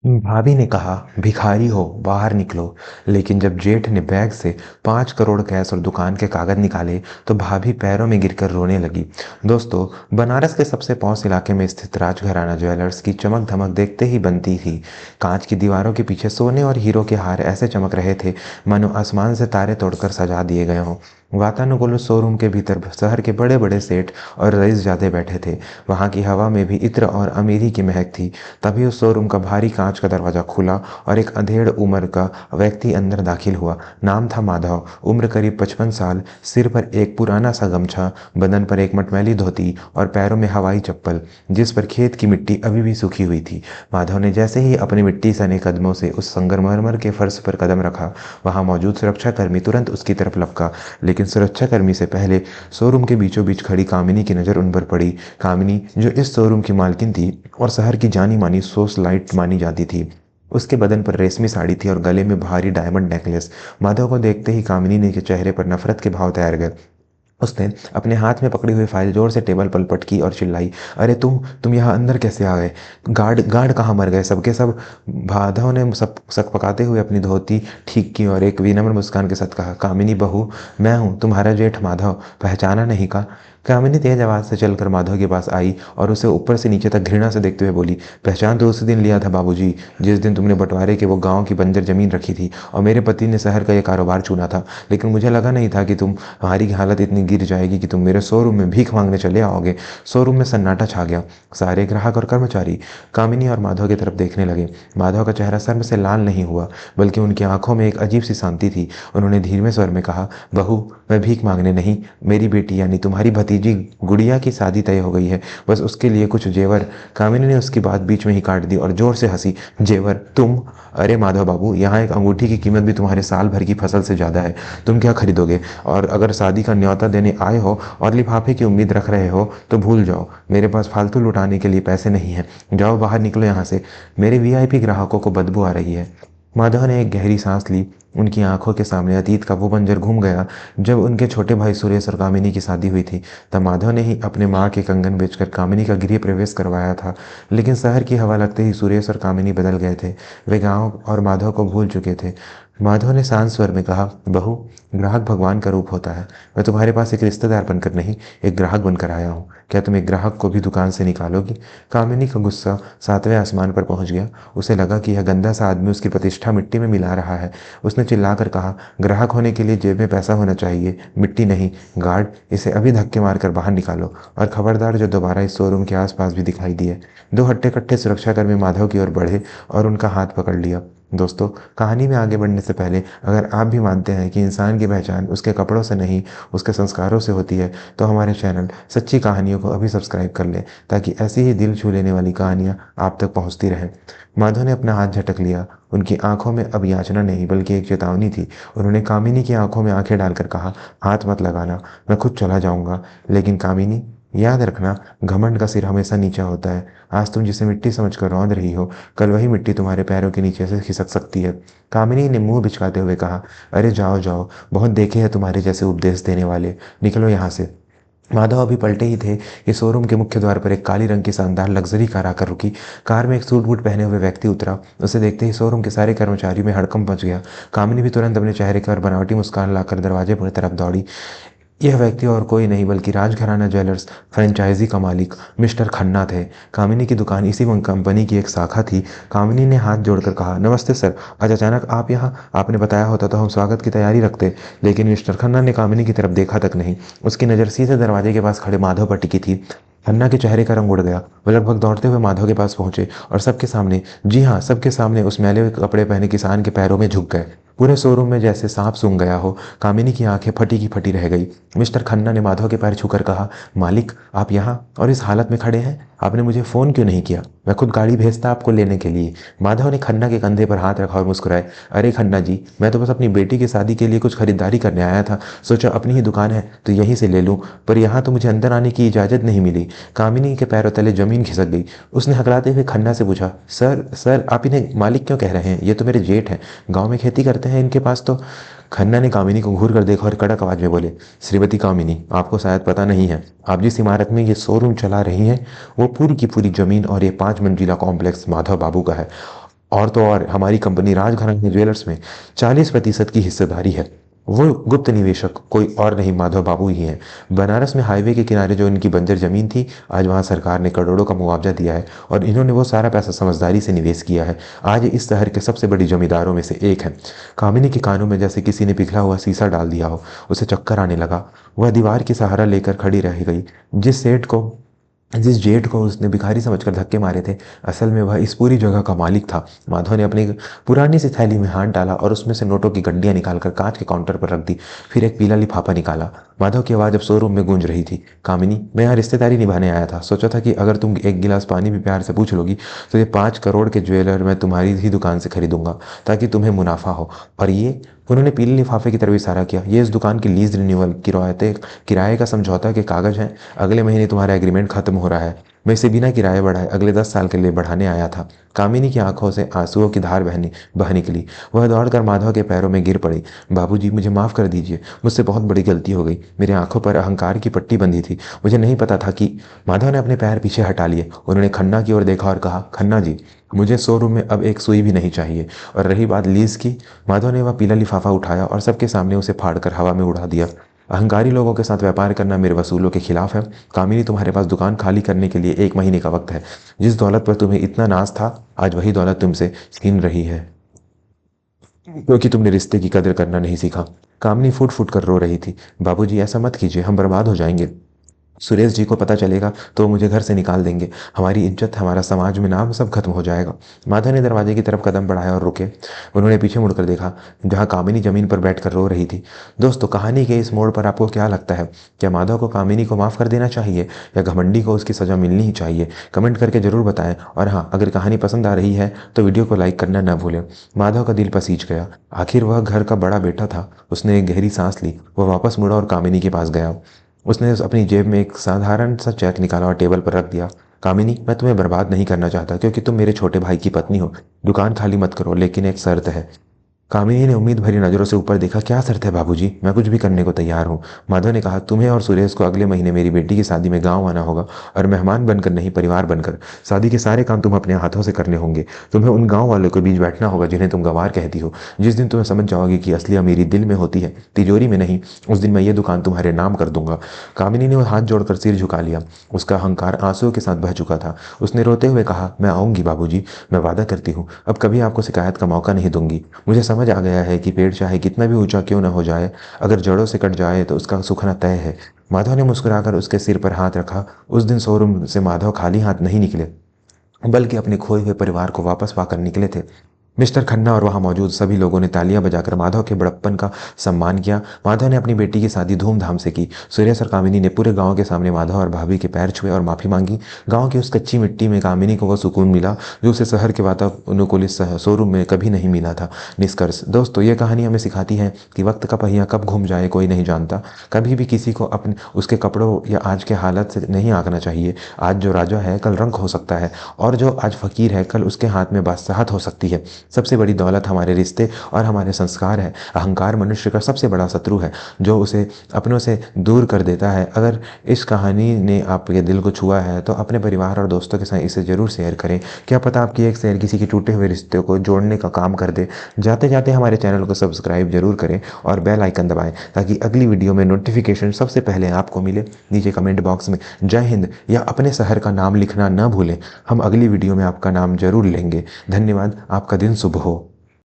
भाभी ने कहा, भिखारी हो बाहर निकलो। लेकिन जब जेठ ने बैग से 5 करोड़ कैश और दुकान के कागज निकाले तो भाभी पैरों में गिरकर रोने लगी। दोस्तों, बनारस के सबसे पॉश इलाके में स्थित राजघराना ज्वेलर्स की चमक धमक देखते ही बनती थी। कांच की दीवारों के पीछे सोने और हीरो के हार ऐसे चमक रहे थे मानो आसमान से तारे तोड़कर सजा दिए गए हों। वातानुकूलित शोरूम के भीतर शहर के बड़े बड़े सेठ और रईसजादे बैठे थे। वहां की हवा में भी इत्र और अमीरी की महक थी। तभी उस शोरूम का भारी कांच का दरवाजा खुला और एक अधेड़ उम्र का व्यक्ति अंदर दाखिल हुआ। नाम था माधव, उम्र करीब 55 साल, सिर पर एक पुराना सा गमछा, बदन पर एक मटमैली धोती और पैरों में हवाई चप्पल जिस पर खेत की मिट्टी अभी भी सूखी हुई थी। माधव ने जैसे ही अपनी मिट्टी सने कदमों से उस संगमरमर के फर्श पर कदम रखा, वहां मौजूद सुरक्षाकर्मी तुरंत उसकी तरफ लपका। लेकिन सुरक्षाकर्मी से पहले शोरूम के बीचों बीच खड़ी कामिनी की नजर उन पर पड़ी। कामिनी, जो इस शोरूम की मालकिन थी और शहर की जानी मानी सोशलाइट मानी जाती थी। उसके बदन पर रेशमी साड़ी थी और गले में भारी डायमंड नेकलेस। माधव को देखते ही कामिनी के चेहरे पर नफरत के भाव तैर गए। उसने अपने हाथ में पकड़ी हुई फाइल जोर से टेबल पर पटकी और चिल्लाई, अरे तुम यहाँ अंदर कैसे आ गए? गार्ड गार्ड कहाँ मर गए सबके सब? माधव ने सब सकपकाते हुए अपनी धोती ठीक की और एक विनम्र मुस्कान के साथ कहा, कामिनी बहू, मैं हूँ तुम्हारा जेठ माधव, पहचाना नहीं का? कामिनी तेज आवाज से चलकर माधव के पास आई और उसे ऊपर से नीचे तक घृणा से देखते हुए बोली, पहचान तो उसी दिन लिया था बाबूजी, जिस दिन तुमने बंटवारे के वो गांव की बंजर जमीन रखी थी और मेरे पति ने शहर का ये कारोबार चुना था। लेकिन मुझे लगा नहीं था कि तुम्हारी हालत इतनी गिर जाएगी कि तुम मेरे शोरूम में भीख मांगने चले आओगे। शोरूम में सन्नाटा छा गया। सारे ग्राहक और कर्मचारी कामिनी और माधव की तरफ देखने लगे। माधव का चेहरा शर्म से लाल नहीं हुआ, बल्कि उनकी आंखों में एक अजीब सी शांति थी। उन्होंने धीमे स्वर में कहा, बहू, मैं भीख मांगने नहीं, मेरी बेटी यानी तुम्हारी भतीजी गुड़िया की शादी तय हो गई है, बस उसके लिए कुछ जेवर। कामिनी ने उसकी बात बीच में ही काट दी और जोर से हंसी, जेवर तुम? अरे माधव बाबू, यहाँ एक अंगूठी की कीमत भी तुम्हारे साल भर की फसल से ज्यादा है। तुम क्या खरीदोगे? और अगर शादी का न्योता देने आए हो और लिफाफे की उम्मीद रख रहे हो तो भूल जाओ, मेरे पास फालतू लुटाने के लिए पैसे नहीं है। जाओ बाहर निकलो यहाँ से, मेरे वीआईपी ग्राहकों को बदबू आ रही है। माधव ने एक गहरी सांस ली। उनकी आंखों के सामने अतीत का वो मंजर घूम गया जब उनके छोटे भाई सुरेश और कामिनी की शादी हुई थी। तब माधव ने ही अपने माँ के कंगन बेचकर कामिनी का गृह प्रवेश करवाया था। लेकिन शहर की हवा लगते ही सुरेश और कामिनी बदल गए थे। वे गांव और माधव को भूल चुके थे। माधव ने शांत स्वर में कहा, बहू, ग्राहक भगवान का रूप होता है। मैं तुम्हारे पास एक रिश्तेदार बनकर नहीं, एक ग्राहक बनकर आया हूँ। क्या तुम एक ग्राहक को भी दुकान से निकालोगी? कामिनी का गुस्सा 7वें आसमान पर पहुंच गया। उसे लगा कि यह गंदा सा आदमी उसकी प्रतिष्ठा मिट्टी में मिला रहा है। उसने चिल्लाकर कहा, ग्राहक होने के लिए जेब में पैसा होना चाहिए, मिट्टी नहीं। गार्ड, इसे अभी धक्के मारकर बाहर निकालो और खबरदार जो दोबारा इस शोरूम के आसपास भी दिखाई दिए। दो हट्टे कट्टे सुरक्षाकर्मी माधव की ओर बढ़े और उनका हाथ पकड़ लिया। दोस्तों, कहानी में आगे बढ़ने से पहले अगर आप भी मानते हैं कि इंसान की पहचान उसके कपड़ों से नहीं, उसके संस्कारों से होती है, तो हमारे चैनल सच्ची कहानियों को अभी सब्सक्राइब कर लें, ताकि ऐसी ही दिल छू लेने वाली कहानियां आप तक पहुंचती रहें। माधव ने अपना हाथ झटक लिया। उनकी आंखों में अब याचना नहीं बल्कि एक चेतावनी थी। उन्होंने कामिनी की आंखों में आंखें डालकर कहा, हाथ मत लगाना, मैं खुद चला जाऊंगा। लेकिन कामिनी, याद रखना, घमंड का सिर हमेशा नीचा होता है। आज तुम जिसे मिट्टी समझकर रौंद रही हो, कल वही मिट्टी तुम्हारे पैरों के नीचे से खिसक सकती है। कामिनी ने मुंह बिचकाते हुए कहा, अरे जाओ जाओ, बहुत देखे हैं तुम्हारे जैसे उपदेश देने वाले, निकलो यहाँ से। माधव अभी पलटे ही थे कि शोरूम के मुख्य द्वार पर एक काली रंग की शानदार लग्जरी कार आकर रुकी। कार में एक सूट बूट पहने हुए व्यक्ति उतरा। उसे देखते ही शोरूम के सारे कर्मचारियों में हड़कंप मच गया। कामिनी भी तुरंत अपने चेहरे पर बनावटी मुस्कान लाकर दरवाजे की तरफ दौड़ी। यह व्यक्ति और कोई नहीं बल्कि राजघराना ज्वेलर्स फ्रेंचाइजी का मालिक मिस्टर खन्ना थे। कामिनी की दुकान इसी कंपनी की एक शाखा थी। कामिनी ने हाथ जोड़कर कहा, नमस्ते सर, आज अचानक आप यहाँ? आपने बताया होता तो हम स्वागत की तैयारी रखते। लेकिन मिस्टर खन्ना ने कामिनी की तरफ देखा तक नहीं। उसकी नज़र सीधे दरवाजे के पास खड़े माधव पर टिकी थी। खन्ना के चेहरे का रंग उड़ गया। वो लगभग दौड़ते हुए माधव के पास पहुंचे और सबके सामने, जी हाँ, सबके सामने उस मैले हुए कपड़े पहने किसान के पैरों में झुक गए। पूरे शोरूम में जैसे सांप सूंघ गया हो। कामिनी की आंखें फटी की फटी रह गई। मिस्टर खन्ना ने माधव के पैर छूकर कहा, मालिक, आप यहाँ और इस हालत में खड़े हैं? आपने मुझे फ़ोन क्यों नहीं किया? मैं खुद गाड़ी भेजता आपको लेने के लिए। माधव ने खन्ना के कंधे पर हाथ रखा और मुस्कुराए, अरे खन्ना जी, मैं तो बस अपनी बेटी की शादी के लिए कुछ खरीदारी करने आया था। सोचा अपनी ही दुकान है तो यहीं से ले लूँ, पर यहाँ तो मुझे अंदर आने की इजाज़त नहीं मिली। कामिनी के पैरों तले जमीन खिसक गई। उसने हकलाते हुए खन्ना से पूछा, सर सर, आप इन्हें मालिक क्यों कह रहे हैं? ये तो मेरे जेठ हैं, गाँव में खेती करते हैं इनके पास तो। खन्ना ने कामिनी को घूर कर देखा और कड़क आवाज में बोले, श्रीमती कामिनी, आपको शायद पता नहीं है, आप जिस इमारत में ये शोरूम चला रही हैं वो पूरी की पूरी जमीन और ये 5 मंजिला कॉम्प्लेक्स माधव बाबू का है। और तो और हमारी कंपनी राजघराना ज्वेलर्स में 40% की हिस्सेदारी है। वो गुप्त निवेशक कोई और नहीं, माधव बाबू ही हैं। बनारस में हाईवे के किनारे जो इनकी बंजर जमीन थी, आज वहाँ सरकार ने करोड़ों का मुआवजा दिया है और इन्होंने वो सारा पैसा समझदारी से निवेश किया है। आज ये इस शहर के सबसे बड़ी जमींदारों में से एक है। कामिनी के कानों में जैसे किसी ने पिघला हुआ शीशा डाल दिया हो। उसे चक्कर आने लगा। वह दीवार की सहारा लेकर खड़ी रह गई। जिस जेठ को उसने भिखारी समझकर धक्के मारे थे, असल में वह इस पूरी जगह का मालिक था। माधव ने अपनी पुरानी सी थैली में हाथ डाला और उसमें से नोटों की गड्डियां निकालकर कांच के काउंटर पर रख दी। फिर एक पीला लिफाफा निकाला। माधव की आवाज़ अब शोरूम में गूंज रही थी। कामिनी, मैं यहाँ रिश्तेदारी निभाने आया था। सोचा था कि अगर तुम एक गिलास पानी भी प्यार से पूछ लोगी तो ये 5 करोड़ के ज्वेलर मैं तुम्हारी ही दुकान से खरीदूंगा, ताकि तुम्हें मुनाफा हो। और ये, उन्होंने पीले लिफाफे की तरफ इशारा किया, ये इस दुकान की लीज रिन्यूअल किराए का समझौता के कागज हैं। अगले महीने तुम्हारा एग्रीमेंट खत्म हो रहा है। मैं इसे बिना किराए बढ़ाए अगले 10 साल के लिए बढ़ाने आया था। कामिनी की आंखों से आंसुओं की धार बह निकली। वह दौड़कर माधव के पैरों में गिर पड़ी। बाबूजी, मुझे माफ़ कर दीजिए, मुझसे बहुत बड़ी गलती हो गई। मेरी आंखों पर अहंकार की पट्टी बंधी थी, मुझे नहीं पता था कि। माधव ने अपने पैर पीछे हटा लिए। उन्होंने खन्ना की ओर देखा और कहा, खन्ना जी, मुझे शोरूम में अब एक सुई भी नहीं चाहिए। और रही बात लीज की, माधव ने वह पीला लिफाफा उठाया और सबके सामने उसे फाड़कर हवा में उड़ा दिया। अहंकारी लोगों के साथ व्यापार करना मेरे वसूलों के खिलाफ है। कामिनी, तुम्हारे पास दुकान खाली करने के लिए 1 महीने का वक्त है। जिस दौलत पर तुम्हें इतना नाज था, आज वही दौलत तुमसे छीन रही है, क्योंकि तुमने रिश्ते की कदर करना नहीं सीखा। कामिनी फूट फूट कर रो रही थी। बाबूजी, ऐसा मत कीजिए, हम बर्बाद हो जाएंगे। सुरेश जी को पता चलेगा तो वो मुझे घर से निकाल देंगे। हमारी इज्जत, हमारा समाज में नाम, सब खत्म हो जाएगा। माधव ने दरवाजे की तरफ कदम बढ़ाया और रुके। उन्होंने पीछे मुड़कर देखा, जहाँ कामिनी जमीन पर बैठकर रो रही थी। दोस्तों, कहानी के इस मोड़ पर आपको क्या लगता है? क्या माधव को कामिनी को माफ़ कर देना चाहिए या घमंडी को उसकी सज़ा मिलनी ही चाहिए? कमेंट करके ज़रूर बताएं। और हाँ, अगर कहानी पसंद आ रही है तो वीडियो को लाइक करना न भूलें। माधव का दिल पसीज गया। आखिर वह घर का बड़ा बेटा था। उसने एक गहरी सांस ली। वह वापस मुड़ा और कामिनी के पास गया। उसने अपनी जेब में एक साधारण सा चेक निकाला और टेबल पर रख दिया। कामिनी, मैं तुम्हें बर्बाद नहीं करना चाहता, क्योंकि तुम मेरे छोटे भाई की पत्नी हो। दुकान खाली मत करो, लेकिन एक शर्त है। कामिनी ने उम्मीद भरी नजरों से ऊपर देखा। क्या शर्त है बाबूजी? मैं कुछ भी करने को तैयार हूँ। माधव ने कहा, तुम्हें और सुरेश को अगले महीने मेरी बेटी की शादी में गांव आना होगा, और मेहमान बनकर नहीं, परिवार बनकर। शादी के सारे काम तुम अपने हाथों से करने होंगे। तुम्हें उन गांव वालों के बीच बैठना होगा जिन्हें तुम गंवार कहती हो। जिस दिन तुम्हें समझ जाओगे कि असली अमीरी दिल में होती है, तिजोरी में नहीं, उस दिन मैं ये दुकान तुम्हारे नाम कर दूंगा। कामिनी ने हाथ जोड़कर सिर झुका लिया। उसका अहंकार आंसुओं के साथ बह चुका था। उसने रोते हुए कहा, मैं आऊंगी बाबूजी, मैं वादा करती हूँ, अब कभी आपको शिकायत का मौका नहीं दूंगी। मुझे समझ आ गया है कि पेड़ चाहे कितना भी ऊंचा क्यों न हो जाए, अगर जड़ों से कट जाए तो उसका सूखना तय है। माधव ने मुस्कुराकर उसके सिर पर हाथ रखा। उस दिन शोरूम से माधव खाली हाथ नहीं निकले, बल्कि अपने खोए हुए परिवार को वापस पाकर निकले थे। मिस्टर खन्ना और वहां मौजूद सभी लोगों ने तालियां बजाकर माधव के बड़प्पन का सम्मान किया। माधव ने अपनी बेटी की शादी धूमधाम से की। सुरेश और कामिनी ने पूरे गांव के सामने माधव और भाभी के पैर छुए और माफी मांगी। गांव की उस कच्ची मिट्टी में कामिनी को वो सुकून मिला जो उसे शहर के वातानुकूलित शोरूम में कभी नहीं मिला था। निष्कर्ष, दोस्तों, ये कहानी हमें सिखाती है कि वक्त का पहिया कब घूम जाए कोई नहीं जानता। कभी भी किसी को अपने उसके कपड़ों या आज के हालत से नहीं आंकना चाहिए। आज जो राजा है कल रंक हो सकता है, और जो आज फकीर है कल उसके हाथ में बादशाहत हो सकती है। सबसे बड़ी दौलत हमारे रिश्ते और हमारे संस्कार है। अहंकार मनुष्य का सबसे बड़ा शत्रु है, जो उसे अपनों से दूर कर देता है। अगर इस कहानी ने आपके दिल को छुआ है तो अपने परिवार और दोस्तों के साथ इसे जरूर शेयर करें। क्या पता आपकी एक शेयर किसी के टूटे हुए रिश्ते को जोड़ने का काम कर दे। जाते जाते हमारे चैनल को सब्सक्राइब जरूर करें और बेल आइकन दबाएं, ताकि अगली वीडियो में नोटिफिकेशन सबसे पहले आपको मिले। नीचे कमेंट बॉक्स में जय हिंद या अपने शहर का नाम लिखना न भूलें। हम अगली वीडियो में आपका नाम जरूर लेंगे। धन्यवाद। आपका दिन शुभ हो।